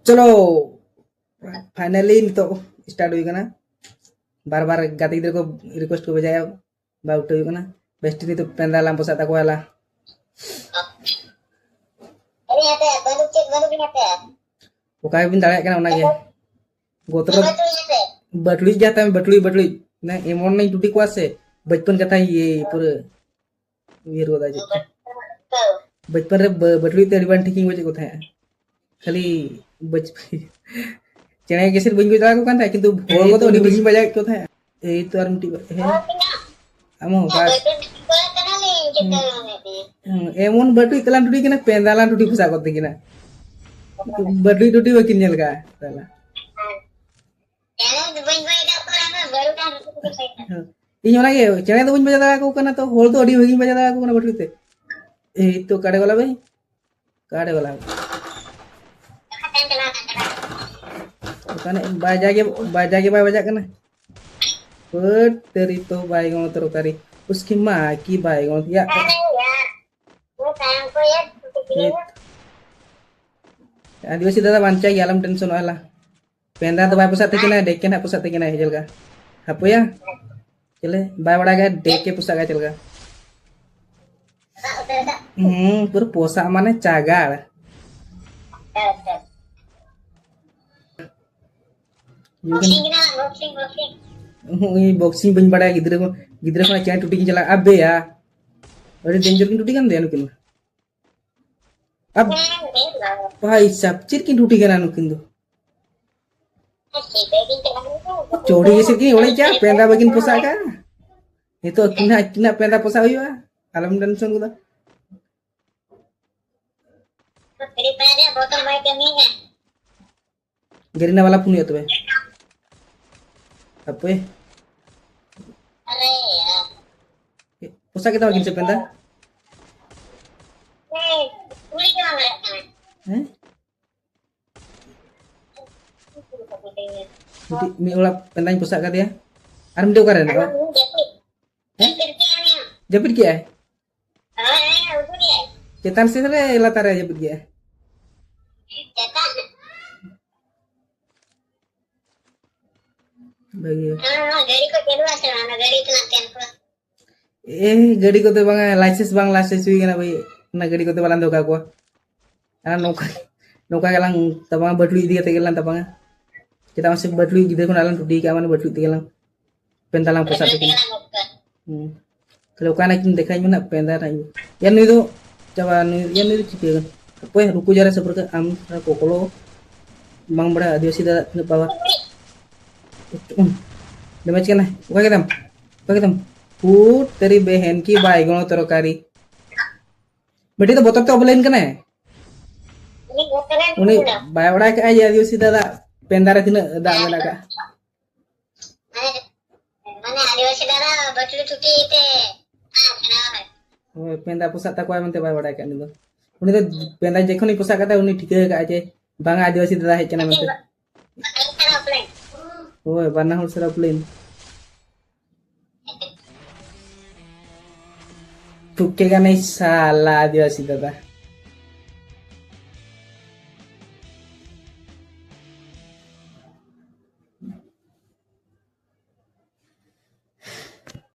चलो फाइनली तो स्टार्ट हुई ना बार बार गाते गिद्रा को रिक्वेस्ट को बजाया बा उठे हुई ना बेस्ट नहीं तो पेंदा लाम पोसा तक वाला ओका बिन दाड़ा कना ओना गे गोत्र बटलुई जाता है बटलुई ना एमोन नहीं टूटी को से बचपन कथा ये पूरे ये रोदा जे बचपन रे बटलुई ते रिबन ठिकिंग बजे को था खाली बचपन चेने के सिर बंग बजा को कान था किंतु होल को तो उनी बजी बजा को था ए तो आर मिटी है आमो बास एमोन बटलुई तलान टूटी किना पेंदालान टूटी फसा को किना बटलुई टूटी वकिन नेल का ताला इन ओना गे चेने तो बंग बजा दा को कना तो होल तो अडी भगी बजा दा को कना बटलुई ते ए तो काड़े वाला भाई काड़े वाला kan baja ke baja kan teri to baygon terukari उसकी माँ की baygon ya आदिवासी दादा बांचा यालम टेंशन वाला पेंदा तो बाय पुसाते किना देख के ना पुसाते किना हेजल का हापो या चले बाय बड़ा गया देख के पुसा का चल का पूरा पोसा माने चागाड़ बॉक्सिंग बन बड़ा गिद्रे को चैन टूटी चला अबे या अरे डेंजर की टूटी kan दे नुकिन अब भाई सब चिर की टूटी कना नुकिन दो चोड़ी के सिर की ओले क्या पेंदा बगिन पोसा का ये तो किना पेंदा पोसा हुआ आलम टेंशन को गरीना वाला पुनिया तो apa ya? Pusat kita makin cepet dah. Jadi mi ulah pentang pusat kat dia. Aram dia ukar apa? Japit kia? Cetan sih sere latar japit kia. गाड़ी को तो बंगा लाइसेंस हुई ना भाई ना गाड़ी को तो बालान दो का को ana नौका गलां तबंगा बटलुई दिया तेगलां तबंगा kita masih बटलुई गिदे को नालां टुडी का माने बटलुई तेगलां पेंदालां पोसा तेगलां kalau kana kin देखाई मना पेंदा राई या नी दो चाबा नी या नी चिपेगन पोय रुको जरा seperti am kokolo mang बड़ा आदिवासी दा बाबा Demaj kan buka kita put dari behen ki baygon terokari berarti itu botol tuh belain kan ini bayar udah kayak aja dia sih dah pendara tina dah mana kak mana adiwasi dah betul cuti itu oh pendar pusat tak kuat menteri bayar udah kayak itu ini tuh pendar jekon ini pusat kata ini tiga kak aja bang adiwasi dah hecana menteri oh warna harus serap plain Tuke kan salah dia sih tata